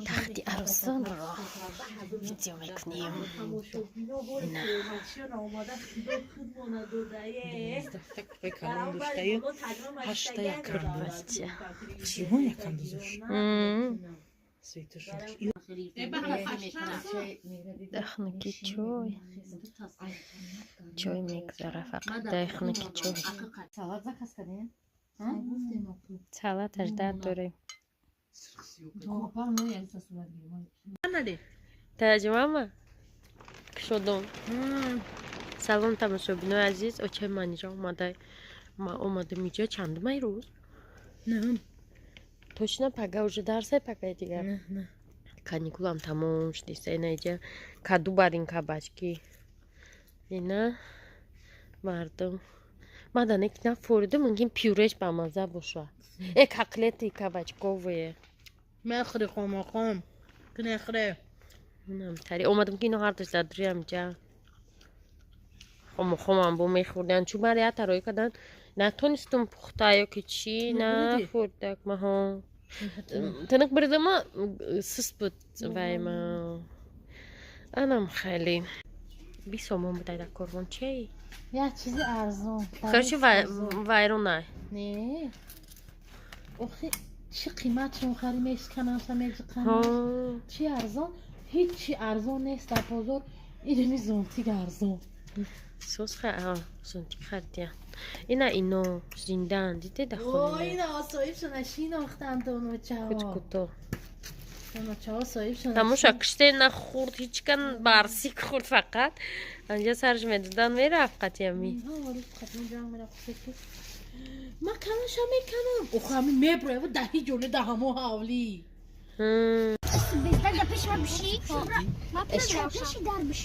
تختی عروسان رو ویدیو میکنیم. فکر کنم دوشتایی هشتا یک بچه چیون یکم دوزش سویتشون دخنکی چوی میگذاره فقط دخنکی چوی سالات اجداد داریم ترجمه ما شدم سلام تماشاگران عزیز اوکی من اینجا اومدم اینجا چند مای روز نه точно пока уже درس пока دیگه نه каникулам тамом шдиса اینجا کادو барин кабачки اینا مردم مادن یک نفورده ممکن پیورش با مزه باشه یک کاکلتی کاباچکویه مخری خام کنخره نمی‌تاری اومدم که اینو هر دوست داریم جا خام با میخوردن چون برای ترایی کردن نتونستم پخته یا که چی نخوردک ما تنک برده ما سس بود وای ما انم خیلی بیسومون بودای در کرون چی؟ یه چیزی ارزون خیلی وایرون نه نه آخه چی قیمت رو خری میشکنم کنم چی ارزون؟ هیچی ارزون نیست در بازار اینمی زونتیگ ارزون سوس خیلی زونتیگ خریدیم اینو زندان دیده در خونه این آسایب شنه شیناختن دونو چاوا کتو دونو چاوا سایب شنه تماشا کشته نخورد هیچ کن بارسیک خورد فقط انجا سرش میدادن میرفت قطیمی ما کنشم میکنم اوخه همین میبره و دهی جونه ده همو حولی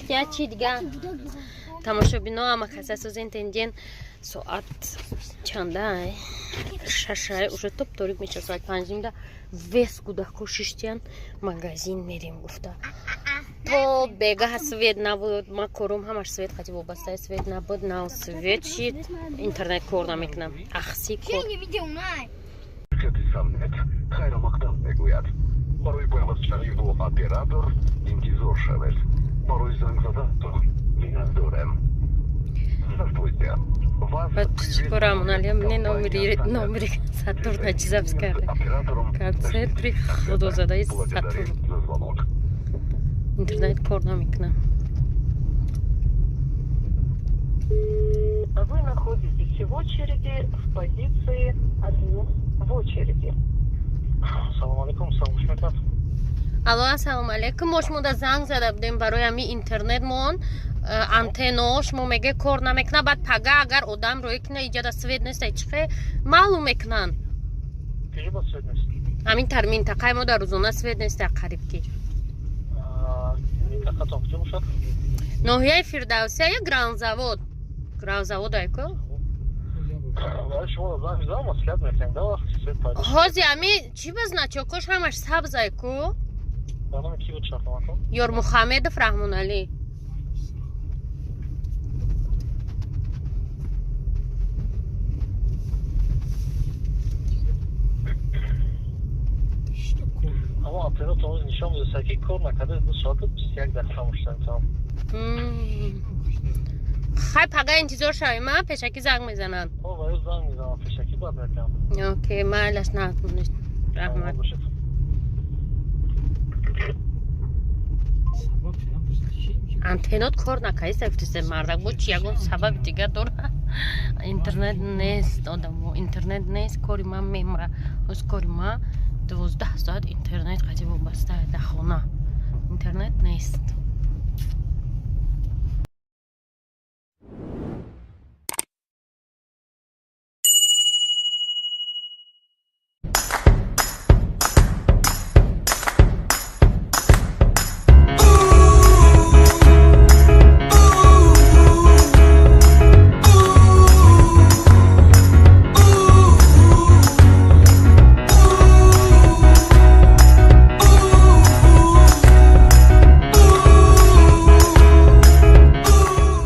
یا چی دیگه تماشا بینا اما کسی سوز انتنجین ساعت چنده ششه اوشه توب طوریق میشه ساعت 5 ده ویس گوده کششتین مگازین میریم گفته تو بگه سوید نبود ما کروم همش سوید خطی وابسته سوید نبود نه سوید شید اینترنت کور نمیکنم اخسی کور Порой появляется оператор, интизор шевель. Порой зангзадато, минадорем. Здравствуйте. Подчикорамон алиям мне номери Сатурна чизавская. Концентри ходозадай Сатурн. Интернет кор намикна. Вы находитесь в очереди в позиции 1 в очереди. Салам алейкум, салам шмекат. الو السلام علیکم ما در زنگ زده بودیم برای همین اینترنت مون انتناش ما میگه کار نمیکنه بعد پگه اگر آدم روی کنه اینجا در سوید نیست چخه معلوم میکنن کجا با سوید نیست؟ همین تر منطقه ما در روزانه سوید نیست در قریب کی منطقه تا کجا باشد؟ ناحیه فردوسیه یا گران زواد ایکو شما زنگ زدم مسئولیت میکنیم در وقت سوید پایداشت هازی همین چی بزنه چوکش همش سبز ایکو برنامه کی بود شرطه کن؟ یار محمد فرحمون علی اما اپرات آموز نشان بوده سرکی کار نکرده 2 ساعت 21 دقیقه مشتن تا خیلی پگه انتظار شویم من پیشکی زنگ میزنن برای زنگ میزنم پیشکی باید نکنم اوکی مالش نتونید رحمت انتنات کار نکنی سفتیسه مردک بود چی یکون سبب دیگه داره اینترنت نیست آدم اینترنت نیست کاری من میمره از کاری من 12 ساعت اینترنت قطعی بسته در خونه اینترنت نیست